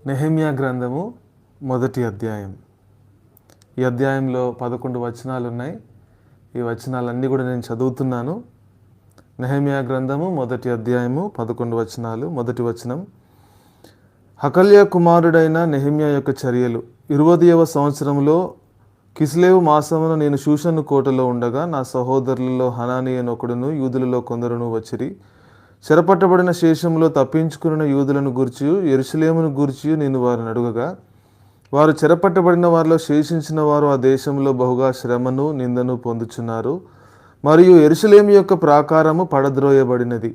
నెహెమ్యా గ్రంథము మొదటి అధ్యాయం. ఈ అధ్యాయంలో 11 వచనాలు ఉన్నాయి. ఈ వచనాలన్నీ కూడా నేను చదువుతున్నాను. నెహెమ్యా గ్రంథము మొదటి అధ్యాయము 11 వచనాలు. మొదటి వచనం: హకల్యా కుమారుడైన నెహెమ్యా యొక్క చర్యలు. 20వ సంవత్సరంలో కిస్లేవు మాసమున నేను షూషను కోటలో ఉండగా నా సహోదరులలో హనానీ అనొకడును యూదులలో కొందరును వచ్చిరి. చెరపట్టబడిన శేషంలో తప్పించుకున్న యూదులను గూర్చి యెరూషలేమును గూర్చి నేను వారిని అడుగగా, వారు చెరపట్టబడిన వారిలో శేషించిన వారు ఆ దేశంలో బహుగా శ్రమను నిందను పొందుచున్నారు, మరియు యెరూషలేము యొక్క ప్రాకారము పడద్రోయబడినది,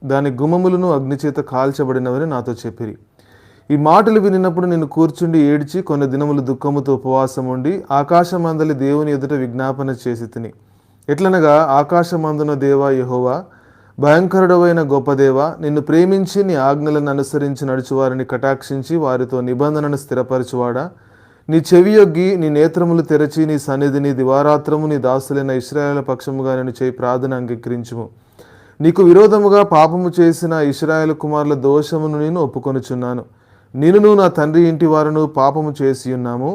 దాని గుమ్మములను అగ్నిచేత కాల్చబడినవని నాతో చెప్పిరి. ఈ మాటలు వినినప్పుడు నేను కూర్చుండి ఏడ్చి కొన్ని దినములు దుఃఖముతో ఉపవాసం ఉండి ఆకాశమందలి దేవుని ఎదుట విజ్ఞాపన చేసి తిని. ఎట్లనగా, ఆకాశమందున దేవా యెహోవా, భయంకరుడవైన గొప్ప దేవా, నిన్ను ప్రేమించి నీ ఆజ్ఞలను అనుసరించి నడుచువారిని కటాక్షించి వారితో నిబంధనను స్థిరపరచువాడా, నీ చెవియొగ్గి నీ నేత్రములు తెరచి నీ సన్నిధిని దివారాత్రము నీ దాసులైన ఇశ్రాయేలు పక్షముగా నేను చేయి ప్రార్థన అంగీకరించుము. నీకు విరోధముగా పాపము చేసిన ఇశ్రాయేలు కుమారుల దోషమును నేను ఒప్పుకొనుచున్నాను. నేనును నా తండ్రి ఇంటి వారును పాపము చేసి ఉన్నాము.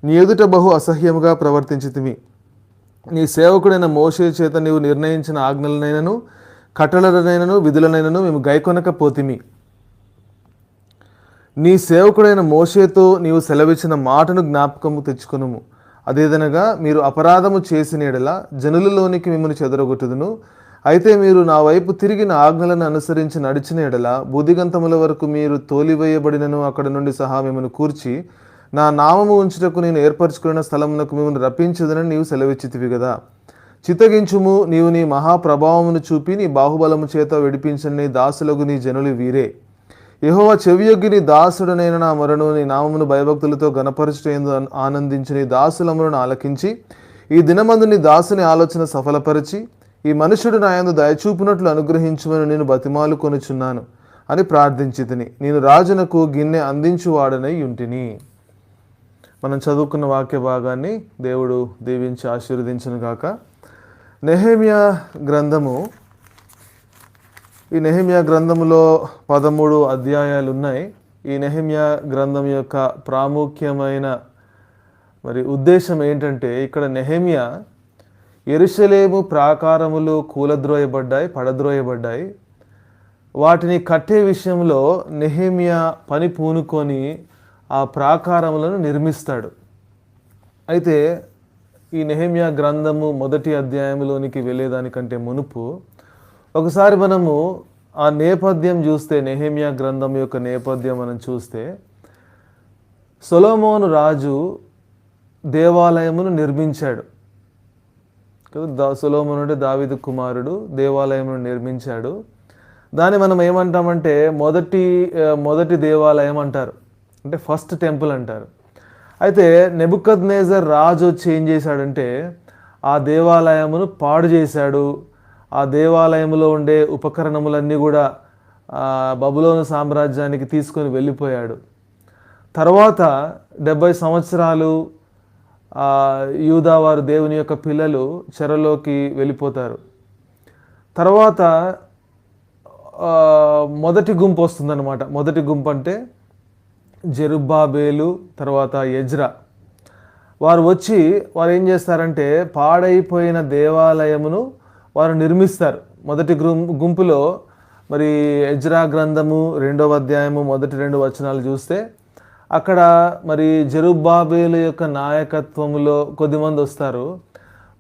నీ ఎదుట బహు అసహ్యముగా ప్రవర్తించితిమి. నీ సేవకుడైన మోషే చేత నీవు నిర్ణయించిన ఆజ్ఞలనైనను కట్టడలనైనను విధులనైనను మేము గైకొనకపోతిమి. నీ సేవకుడైన మోషేతో నీవు సెలవిచ్చిన మాటను జ్ఞాపకము తెచ్చుకొనుము. అదేదనగా, మీరు అపరాధము చేసిన యెడల జనులలోనికి మిమ్మల్ని చెదరగొట్టుదును. అయితే మీరు నా వైపు తిరిగి నా ఆజ్ఞలను అనుసరించి నడిచిన యెడల బుద్ధిగంతముల వరకు మీరు తోలివేయబడినను అక్కడ నుండి సహా మిమ్మల్ని కూర్చి నా నామము ఉంచుటకు నేను ఏర్పరచుకున్న స్థలమునకు మిమ్మల్ని రప్పించదనని నీవు సెలవిచ్చితివి కదా. చిత్తగించుము, నీవు నీ మహాప్రభావమును చూపి నీ బాహుబలము చేత విడిపించని నీ దాసులకు నీ జనులు వీరే. యెహోవా చెవియొగ్గి నీ దాసుడనైన నా మొరను నీ నామమును భయభక్తులతో గణపరచుటయందు ఆనందించి నీ దాసులములను ఆలకించి ఈ దినమందు నీ దాసుని ఆలోచన సఫలపరిచి ఈ మనుషుడు నా యందు దయచూపునట్లు అనుగ్రహించుమని నేను బతిమాలు కొనుచున్నాను అని ప్రార్థించి తిని. నేను రాజునకు గిన్నె అందించువాడనై ఉంటిని. మనం చదువుకున్న వాక్య భాగాన్ని దేవుడు దీవించి ఆశీర్వదించును గాక. నెహెమ్యా గ్రంథము, ఈ నెహెమ్యా గ్రంథములో 13 అధ్యాయాలు ఉన్నాయి. ఈ నెహెమ్యా గ్రంథం యొక్క ప్రాముఖ్యమైన ఉద్దేశం ఏంటంటే, ఇక్కడ నెహెమ్యా యెరూషలేము ప్రాకారములు పడద్రోయబడ్డాయి. వాటిని కట్టే విషయంలో నెహెమ్యా పని పూనుకొని ఆ ప్రాకారములను నిర్మిస్తాడు. అయితే ఈ నెహెమ్యా గ్రంథము మొదటి అధ్యాయంలోనికి వెళ్ళేదానికంటే మునుపు ఒకసారి మనము ఆ నేపథ్యం చూస్తే, నెహెమ్యా గ్రంథం యొక్క నేపథ్యం మనం చూస్తే, సొలొమోను రాజు దేవాలయమును నిర్మించాడు. సొలొమోను అంటే దావీదు కుమారుడు, దేవాలయమును నిర్మించాడు. దాన్ని మనం ఏమంటామంటే మొదటి దేవాలయం అంటారు, అంటే ఫస్ట్ టెంపుల్ అంటారు. అయితే నెబుకద్నెజర్ రాజు వచ్చి ఏం చేశాడంటే ఆ దేవాలయమును పాడు చేశాడు. ఆ దేవాలయంలో ఉండే ఉపకరణములన్నీ కూడా బబులోను సామ్రాజ్యానికి తీసుకొని వెళ్ళిపోయాడు. తర్వాత 70 సంవత్సరాలు యూదావారు, దేవుని యొక్క పిల్లలు చెరలోకి వెళ్ళిపోతారు. తర్వాత మొదటి గుంపు వస్తుందన్నమాట. మొదటి గుంపు అంటే జెరుబ్బాబేలు, తర్వాత ఎజ్రా. వారు వచ్చి వారు ఏం చేస్తారంటే పాడైపోయిన దేవాలయమును వారు నిర్మిస్తారు. మొదటి గుంపులో ఎజ్రా గ్రంథము 2వ అధ్యాయము మొదటి 2 వచనాలు చూస్తే, అక్కడ జెరుబ్బాబేలు యొక్క నాయకత్వములో కొద్దిమంది వస్తారు.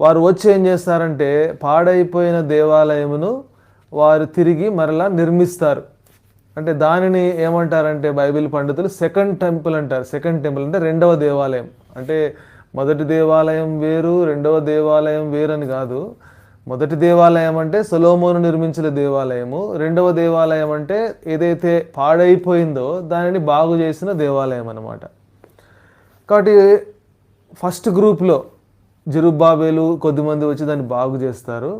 వారు వచ్చి ఏం చేస్తారంటే పాడైపోయిన దేవాలయమును వారు తిరిగి మరలా నిర్మిస్తారు. అంటే దానిని ఏమంటారంటే బైబిల్ పండితులు సెకండ్ టెంపుల్ అంటారు. సెకండ్ టెంపుల్ అంటే రెండవ దేవాలయం. అంటే మొదటి దేవాలయం వేరు, రెండవ దేవాలయం వేరు అని కాదు. మొదటి దేవాలయం అంటే సొలొమోను నిర్మించిన దేవాలయము. రెండవ దేవాలయం అంటే ఏదైతే పాడైపోయిందో దానిని బాగు చేసిన దేవాలయం అన్నమాట. కాబట్టి ఫస్ట్ గ్రూప్లో జెరుబ్బాబేలు కొద్దిమంది వచ్చి దాన్ని బాగు చేస్తారు.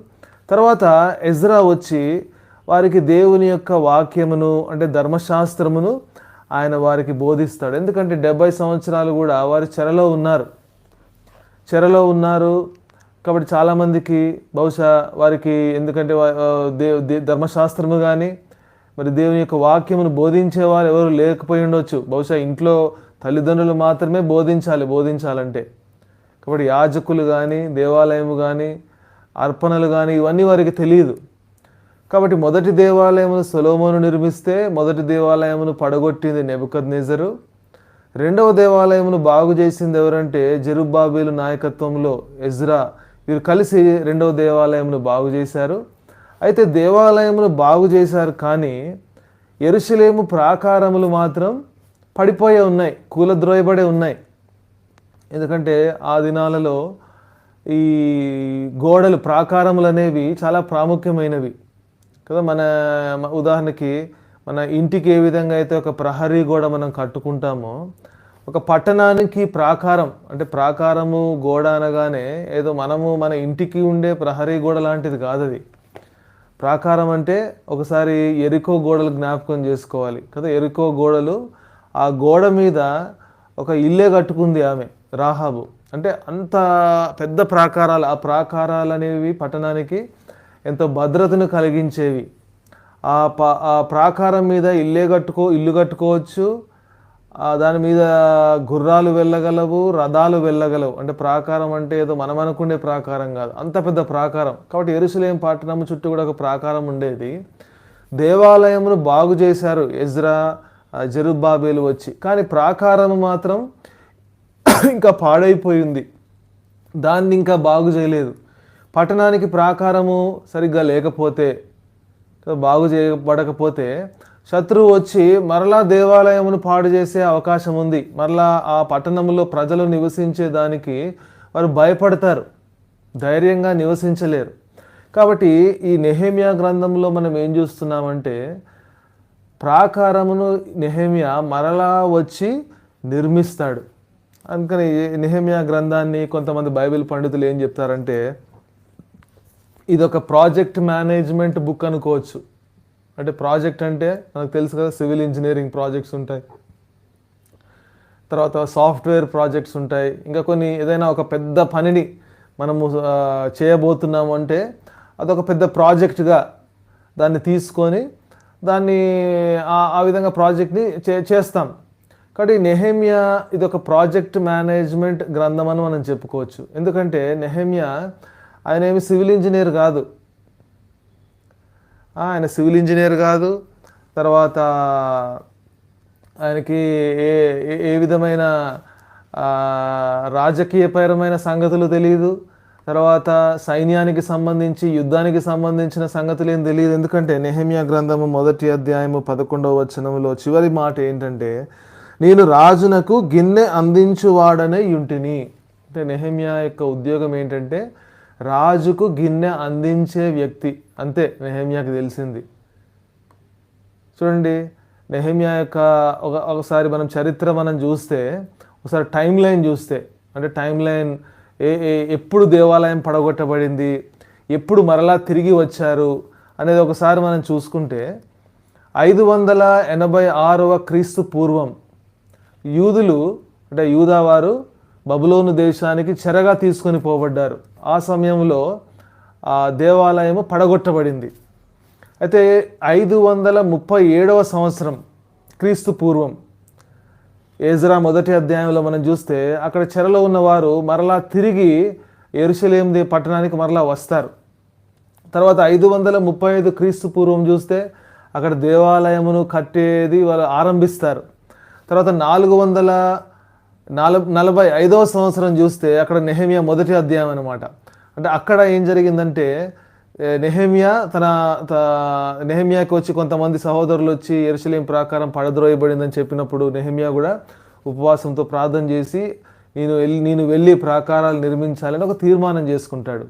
తర్వాత ఎజ్రా వచ్చి వారికి దేవుని యొక్క వాక్యమును, అంటే ధర్మశాస్త్రమును ఆయన వారికి బోధిస్తాడు. ఎందుకంటే 70 సంవత్సరాలు కూడా వారు చెరలో ఉన్నారు. కాబట్టి చాలామందికి బహుశా వారికి, ఎందుకంటే ధర్మశాస్త్రము కానీ మరి దేవుని యొక్క వాక్యమును బోధించేవారు ఎవరు లేకపోయి ఉండొచ్చు. బహుశా ఇంట్లో తల్లిదండ్రులు మాత్రమే బోధించాలంటే. కాబట్టి యాజకులు కానీ, దేవాలయము కానీ, అర్పణలు కానీ ఇవన్నీ వారికి తెలియదు. కాబట్టి మొదటి దేవాలయమును సొలొమోను నిర్మిస్తే మొదటి దేవాలయమును పడగొట్టింది నెబుకద్నెజరు. రెండవ దేవాలయమును బాగు చేసింది ఎవరంటే జెరుబ్బాబెలు నాయకత్వంలో ఎజ్రా. వీరు కలిసి రెండవ దేవాలయమును బాగు చేశారు. అయితే దేవాలయమును బాగు చేశారు, కానీ యెరూషలేము ప్రాకారములు మాత్రం పడిపోయే ఉన్నాయి, కూలద్రోయబడే ఉన్నాయి. ఎందుకంటే ఆ దినాలలో ఈ గోడలు, ప్రాకారములు అనేవి చాలా ప్రాముఖ్యమైనవి కదా. మన ఉదాహరణకి మన ఇంటికి ఏ విధంగా అయితే ఒక ప్రహరీ గోడ మనం కట్టుకుంటామో, ఒక పట్టణానికి ప్రాకారం అంటే ప్రాకారము గోడ అనగానే ఏదో మన ఇంటికి ఉండే ప్రహరీ గోడ లాంటిది కాదు అది. ప్రాకారం అంటే ఒకసారి ఎరికో గోడలు జ్ఞాపకం చేసుకోవాలి కదా. ఎరికో గోడలు, ఆ గోడ మీద ఒక ఇల్లే కట్టుకుంది ఆమె, రాహాబు. అంటే అంత పెద్ద ప్రాకారాలు. ఆ ప్రాకారాలు అనేవి పట్టణానికి ఎంతో భద్రతను కలిగించేవి. ఆ ప్రాకారం మీద ఇల్లు కట్టుకోవచ్చు. దాని మీద గుర్రాలు వెళ్ళగలవు, రథాలు వెళ్ళగలవు. అంటే ప్రాకారం అంటే ఏదో మనం అనుకునే ప్రాకారం కాదు, అంత పెద్ద ప్రాకారం. కాబట్టి యెరూషలేము పట్టణం చుట్టూ కూడా ఒక ప్రాకారం ఉండేది. దేవాలయమును బాగు చేశారు ఎజ్రా, జెరుబ్బాబెలు వచ్చి, కానీ ప్రాకారం మాత్రం ఇంకా పాడైపోయింది. దాన్ని ఇంకా బాగు చేయలేదు. పట్టణానికి ప్రాకారము సరిగ్గా లేకపోతే, బాగు చేయబడకపోతే శత్రువు వచ్చి మరలా దేవాలయమును పాడు చేసే అవకాశం ఉంది. మరలా ఆ పట్టణంలో ప్రజలు నివసించేదానికి వారు భయపడతారు, ధైర్యంగా నివసించలేరు. కాబట్టి ఈ నెహెమ్యా గ్రంథంలో మనం ఏం చూస్తున్నామంటే, ప్రాకారమును నెహెమ్యా మరలా వచ్చి నిర్మిస్తాడు. అందుకని నెహెమ్యా గ్రంథాన్ని కొంతమంది బైబిల్ పండితులు ఏం చెప్తారంటే, ఇదొక ప్రాజెక్ట్ మేనేజ్మెంట్ బుక్ అనుకోవచ్చు. అంటే ప్రాజెక్ట్ అంటే మనకు తెలుసు కదా, సివిల్ ఇంజనీరింగ్ ప్రాజెక్ట్స్ ఉంటాయి, తర్వాత సాఫ్ట్వేర్ ప్రాజెక్ట్స్ ఉంటాయి, ఇంకా కొన్ని ఏదైనా ఒక పెద్ద పనిని మనము చేయబోతున్నాము అంటే అదొక పెద్ద ప్రాజెక్ట్గా దాన్ని తీసుకొని దాన్ని ఆ విధంగా ప్రాజెక్ట్ని చేస్తాం. కాబట్టి నెహెమ్యా ఇదొక ప్రాజెక్ట్ మేనేజ్మెంట్ గ్రంథం అని మనం చెప్పుకోవచ్చు. ఎందుకంటే నెహెమ్యా ఆయన ఏమి సివిల్ ఇంజనీర్ కాదు. ఆయన సివిల్ ఇంజనీర్ కాదు. తర్వాత ఆయనకి ఏ విధమైన రాజకీయపరమైన సంగతులు తెలియదు. తర్వాత సైన్యానికి సంబంధించి, యుద్ధానికి సంబంధించిన సంగతులు ఏం తెలియదు. ఎందుకంటే నెహెమ్యా గ్రంథము 1వ అధ్యాయము 11వ వచనంలో చివరి మాట ఏంటంటే, నేను రాజునకు గిన్నె అందించువాడనే యుంటిని. అంటే నెహెమ్యా యొక్క ఉద్యోగం ఏంటంటే రాజుకు గిన్నె అందించే వ్యక్తి, అంతే నెహెమ్యాకి తెలిసింది. చూడండి, నెహెమ్యా యొక్క ఒకసారి మనం చరిత్ర చూస్తే, ఒకసారి టైం లైన్ చూస్తే, అంటే టైం లైన్ ఎప్పుడు దేవాలయం పడగొట్టబడింది, ఎప్పుడు మరలా తిరిగి వచ్చారు అనేది ఒకసారి మనం చూసుకుంటే, 586వ క్రీస్తు పూర్వం యూదులు అంటే యూదావారు బబులోను దేశానికి చెరగా తీసుకొని పోబడ్డారు. ఆ సమయంలో ఆ దేవాలయము పడగొట్టబడింది. అయితే 537వ సంవత్సరం క్రీస్తు పూర్వం ఎజ్రా 1వ అధ్యాయంలో మనం చూస్తే, అక్కడ చెరలో ఉన్నవారు మరలా తిరిగి యెరూషలేము పట్టణానికి మరలా వస్తారు. తర్వాత 535 క్రీస్తు పూర్వం చూస్తే అక్కడ దేవాలయమును కట్టేది వాళ్ళు ఆరంభిస్తారు. తర్వాత 445వ సంవత్సరం చూస్తే అక్కడ నెహెమ్యా 1వ అధ్యాయం అనమాట. అంటే అక్కడ ఏం జరిగిందంటే, నెహెమ్యాకి వచ్చి కొంతమంది సహోదరులు వచ్చి యెరూషలేము ప్రాకారం పడద్రోయబడిందని చెప్పినప్పుడు నెహెమ్యా కూడా ఉపవాసంతో ప్రార్థన చేసి నేను వెళ్ళి ప్రాకారాలు నిర్మించాలని ఒక తీర్మానం చేసుకుంటాడు.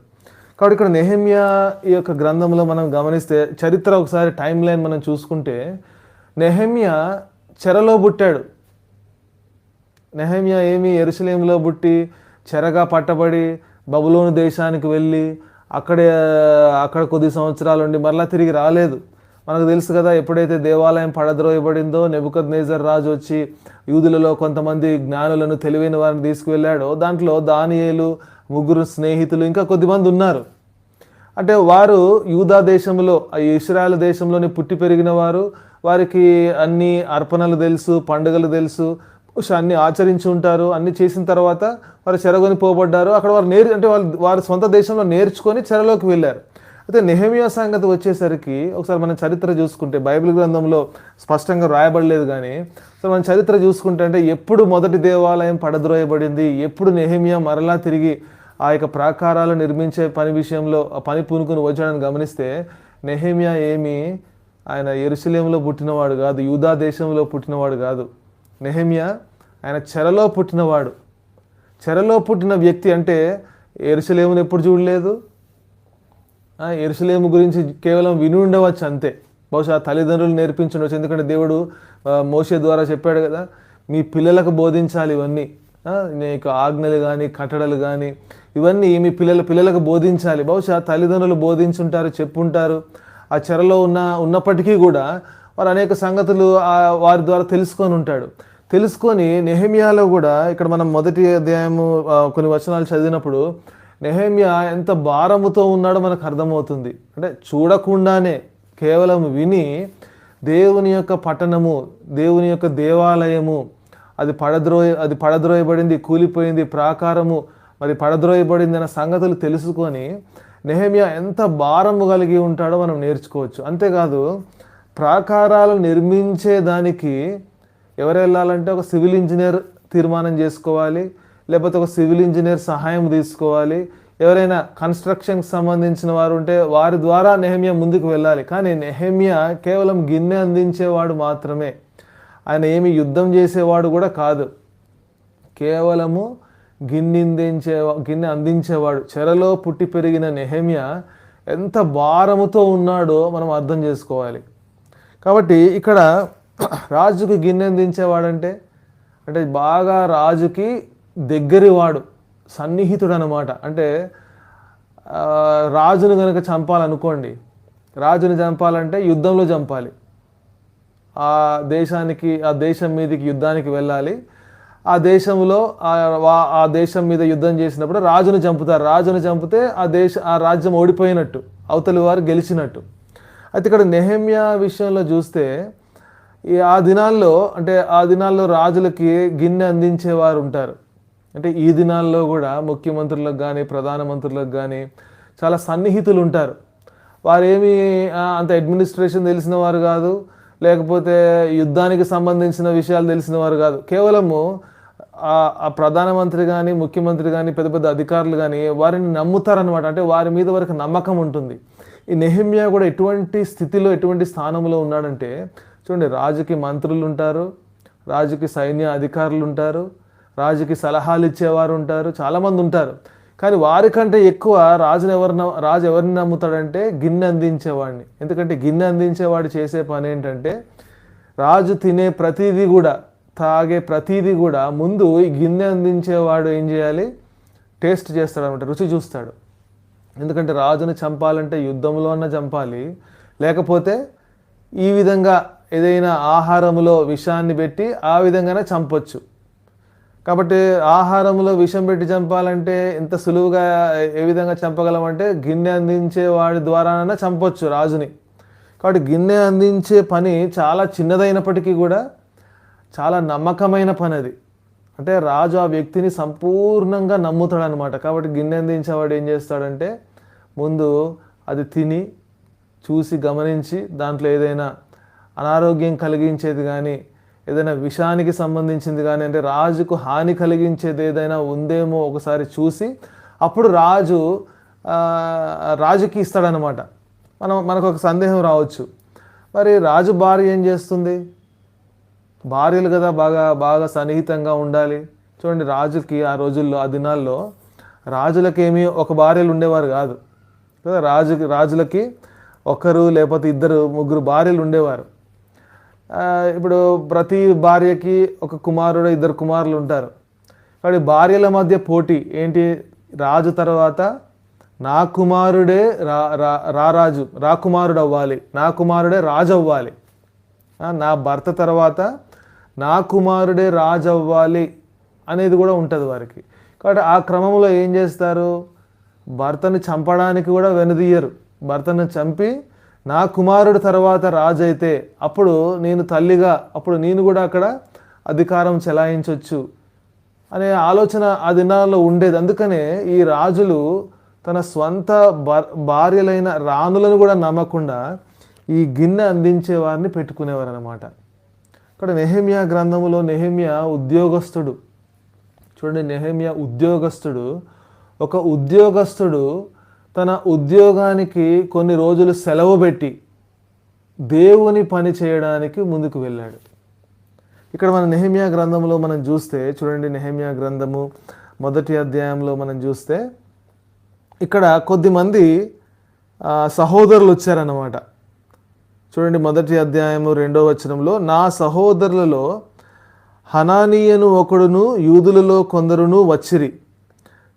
కాబట్టి ఇక్కడ నెహెమ్యా ఈ యొక్క గ్రంథంలో మనం గమనిస్తే, చరిత్ర ఒకసారి టైం లైన్ మనం చూసుకుంటే, నెహెమ్యా చెరలో పుట్టాడు. నెహెమ్యా ఏమి యెరూషలేములో పుట్టి చెరగా పట్టబడి బబులోను దేశానికి వెళ్ళి అక్కడ కొద్ది సంవత్సరాలు ఉండి మరలా తిరిగి రాలేదు. మనకు తెలుసు కదా, ఎప్పుడైతే దేవాలయం పడద్రోయబడిందో నెబుకద్నెజర్ రాజు వచ్చి యూదులలో కొంతమంది జ్ఞానులను, తెలివైన వారిని తీసుకువెళ్ళాడో, దాంట్లో దానియేలు, 3 స్నేహితులు, ఇంకా కొద్దిమంది ఉన్నారు. అంటే వారు యూదా దేశంలో, ఇశ్రాయేలు దేశంలోని పుట్టి పెరిగిన వారు, వారికి అన్ని అర్పణలు తెలుసు, పండుగలు తెలుసు, బహుశా అన్ని ఆచరించి ఉంటారు. అన్ని చేసిన తర్వాత వారు చెరగొని పోబడ్డారు. అక్కడ వారు అంటే వారి సొంత దేశంలో నేర్చుకొని చెరలోకి వెళ్ళారు. అయితే నెహెమియా సంగతి వచ్చేసరికి ఒకసారి మనం చరిత్ర చూసుకుంటే, బైబిల్ గ్రంథంలో స్పష్టంగా రాయబడలేదు కానీ సో మనం చరిత్ర చూసుకుంటే అంటే ఎప్పుడు మొదటి దేవాలయం పడద్రోయబడింది, ఎప్పుడు నెహెమియా మరలా తిరిగి ఆ యొక్క ప్రాకారాలు నిర్మించే పని విషయంలో ఆ పని పూనుకొని వచ్చాడని గమనిస్తే, నెహెమియా ఆయన యెరూషలేములో పుట్టినవాడు కాదు, యూదా దేశంలో పుట్టినవాడు కాదు. నెహెమియా ఆయన చెరలో పుట్టినవాడు. చెరలో పుట్టిన వ్యక్తి అంటే యెరూషలేమును ఎప్పుడు చూడలేదు, యెరూషలేము గురించి కేవలం విని ఉండవచ్చు అంతే. బహుశా తల్లిదండ్రులు నేర్పించవచ్చు, ఎందుకంటే దేవుడు మోషే ద్వారా చెప్పాడు కదా, మీ పిల్లలకు బోధించాలి ఇవన్నీ, నీకు ఆజ్ఞలు కానీ కట్టడలు కానీ ఇవన్నీ మీ పిల్లలకు బోధించాలి. బహుశా తల్లిదండ్రులు బోధించుంటారు, చెప్పుంటారు. ఆ చెరలో ఉన్నప్పటికీ కూడా వారు అనేక సంగతులు వారి ద్వారా తెలుసుకొని ఉంటాడు. తెలుసుకొని నెహెమియాలో కూడా ఇక్కడ మనం మొదటి అధ్యాయము కొన్ని వచనాలు చదివినప్పుడు నెహెమియా ఎంత భారముతో ఉన్నాడో మనకు అర్థమవుతుంది. అంటే చూడకుండానే కేవలం విని దేవుని యొక్క పట్టణము, దేవుని యొక్క దేవాలయము అది పడద్రోయబడింది, కూలిపోయింది, ప్రాకారము మరి పడద్రోయబడింది అన్న సంగతులు తెలుసుకొని నెహెమియా ఎంత భారము కలిగి ఉంటాడో మనం నేర్చుకోవచ్చు. అంతేకాదు ప్రాకారాలు నిర్మించేదానికి ఎవరు వెళ్ళాలంటే ఒక సివిల్ ఇంజనీర్ తీర్మానం చేసుకోవాలి, లేకపోతే ఒక సివిల్ ఇంజనీర్ సహాయం తీసుకోవాలి. ఎవరైనా కన్స్ట్రక్షన్కి సంబంధించిన వారు ఉంటే వారి ద్వారా నెహెమియా ముందుకు వెళ్ళాలి. కానీ నెహెమియా కేవలం గిన్నె అందించేవాడు మాత్రమే, ఆయన ఏమి యుద్ధం చేసేవాడు కూడా కాదు, కేవలము గిన్నె అందించేవాడు. చెరలో పుట్టి పెరిగిన నెహెమియా ఎంత భారముతో ఉన్నాడో మనం అర్థం చేసుకోవాలి. కాబట్టి ఇక్కడ రాజుకి గిన్నె అందించేవాడంటే అంటే బాగా రాజుకి దగ్గరివాడు, సన్నిహితుడు అనమాట. అంటే రాజును కనుక చంపాలనుకోండి, రాజుని చంపాలంటే యుద్ధంలో చంపాలి, ఆ దేశం మీదకి యుద్ధానికి వెళ్ళాలి. ఆ దేశం మీద యుద్ధం చేసినప్పుడు రాజును చంపుతారు. రాజును చంపితే ఆ రాజ్యం ఓడిపోయినట్టు, అవతలి వారు గెలిచినట్టు. అయితే ఇక్కడ నెహెమియా విషయంలో చూస్తే ఆ దినాల్లో రాజులకి గిన్నె అందించేవారు ఉంటారు. అంటే ఈ దినాల్లో కూడా ముఖ్యమంత్రులకు కానీ ప్రధానమంత్రులకు కానీ చాలా సన్నిహితులు ఉంటారు. వారేమి అంత అడ్మినిస్ట్రేషన్ తెలిసిన వారు కాదు, లేకపోతే యుద్ధానికి సంబంధించిన విషయాలు తెలిసిన వారు కాదు. కేవలము ఆ ప్రధానమంత్రి కానీ ముఖ్యమంత్రి కానీ పెద్ద పెద్ద అధికారులు కానీ వారిని నమ్ముతారనమాట. అంటే వారి మీద వారికి నమ్మకం ఉంటుంది. ఈ నెహెమియా కూడా ఎటువంటి స్థితిలో ఎటువంటి స్థానంలో ఉన్నాడంటే చూడండి, రాజుకి మంత్రులు ఉంటారు, రాజుకి సైన్య అధికారులు ఉంటారు, రాజుకి సలహాలు ఇచ్చేవారు ఉంటారు, చాలామంది ఉంటారు. కానీ వారికంటే ఎక్కువ రాజు ఎవరిని నమ్ముతాడంటే గిన్నె అందించేవాడిని. ఎందుకంటే గిన్నె అందించేవాడు చేసే పని ఏంటంటే రాజు తినే ప్రతిదీ కూడా, తాగే ప్రతిదీ కూడా ముందు ఈ గిన్నె అందించేవాడు ఏం చేయాలి, టేస్ట్ చేస్తాడు అనమాట, రుచి చూస్తాడు. ఎందుకంటే రాజుని చంపాలంటే యుద్ధంలో అన్న చంపాలి, లేకపోతే ఈ విధంగా ఏదైనా ఆహారంలో విషాన్ని పెట్టి ఆ విధంగానే చంపొచ్చు. కాబట్టి ఆహారంలో విషం పెట్టి చంపాలంటే ఎంత సులువుగా ఏ విధంగా చంపగలమంటే గిన్నె అందించే వాడి ద్వారానైనా చంపొచ్చు రాజుని. కాబట్టి గిన్నె అందించే పని చాలా చిన్నదైనప్పటికీ కూడా చాలా నమ్మకమైన పని అది. అంటే రాజు ఆ వ్యక్తిని సంపూర్ణంగా నమ్ముతాడు అనమాట. కాబట్టి గిన్నె అందించేవాడు ఏం చేస్తాడంటే ముందు అది తిని చూసి గమనించి దాంట్లో ఏదైనా అనారోగ్యం కలిగించేది కానీ ఏదైనా విషానికి సంబంధించింది కానీ అంటే రాజుకు హాని కలిగించేది ఏదైనా ఉందేమో ఒకసారి చూసి అప్పుడు రాజుకి ఇస్తాడనమాట. మనకు ఒక సందేహం రావచ్చు, మరి రాజు భార్య ఏం చేస్తుంది? భార్యలు కదా బాగా సన్నిహితంగా ఉండాలి. చూడండి, రాజుకి ఆ రోజుల్లో ఆ దినాల్లో రాజులకేమీ ఒక భార్యలు ఉండేవారు కాదు కదా. రాజులకి ఒకరు లేకపోతే ముగ్గురు భార్యలు ఉండేవారు. ఇప్పుడు ప్రతి భార్యకి ఒక కుమారుడు, ఇద్దరు కుమారులు ఉంటారు. కాబట్టి భార్యల మధ్య పోటీ ఏంటి? రాజు తర్వాత నా కుమారుడే రాకుమారుడు అవ్వాలి, నా కుమారుడే రాజు అవ్వాలి, నా భర్త తర్వాత నా కుమారుడే రాజు అవ్వాలి అనేది కూడా ఉంటుంది వారికి. కాబట్టి ఆ క్రమంలో ఏం చేస్తారు, భర్తను చంపడానికి కూడా వెనుదీయరు. భర్తను చంపి నా కుమారుడు తర్వాత రాజు అయితే అప్పుడు నేను తల్లిగా, అప్పుడు నేను కూడా అక్కడ అధికారం చెలాయించవచ్చు అనే ఆలోచన ఆ దినాల్లో ఉండేది. అందుకనే ఈ రాజులు తన స్వంత భార్యలైన రాణులను కూడా నమ్మకుండా ఈ గిన్నె అందించే వారిని పెట్టుకునేవారు అనమాట. ఇక్కడ నెహెమ్యా గ్రంథములో నెహెమ్యా ఉద్యోగస్తుడు. చూడండి, నెహెమ్యా ఉద్యోగస్తుడు. ఒక ఉద్యోగస్తుడు తన ఉద్యోగానికి కొన్ని రోజులు సెలవు పెట్టి దేవుని పని చేయడానికి ముందుకు వెళ్ళాడు. ఇక్కడ మన నెహెమ్యా గ్రంథంలో మనం చూస్తే, చూడండి, నెహెమ్యా గ్రంథము 1వ అధ్యాయంలో మనం చూస్తే ఇక్కడ కొద్దిమంది సహోదరులు వచ్చారన్నమాట. చూడండి, 1వ అధ్యాయము 2వ వచనంలో, నా సహోదరులలో హనానీయను ఒకడును యూదులలో కొందరును వచ్చిరి.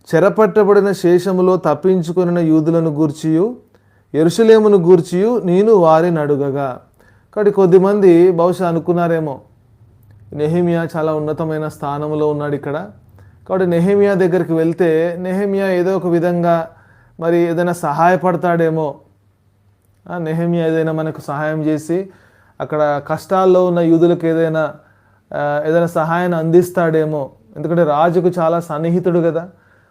చెరపట్టబడిన శేషములో తప్పించుకొనిన యూదులను గూర్చియు యెరూషలేమును గూర్చియు నేను వారిని అడుగగా. కాబట్టి కొద్దిమంది బహుశా అనుకున్నారేమో, నెహెమ్యా చాలా ఉన్నతమైన స్థానంలో ఉన్నాడు ఇక్కడ, కాబట్టి నెహెమ్యా దగ్గరికి వెళ్తే నెహెమ్యా ఏదో ఒక విధంగా మరి ఏదైనా సహాయపడతాడేమో, నెహెమ్యా ఏదైనా మనకు సహాయం చేసి అక్కడ కష్టాల్లో ఉన్న యూదులకు ఏదైనా సహాయాన్ని అందిస్తాడేమో, ఎందుకంటే రాజుకు చాలా సన్నిహితుడు కదా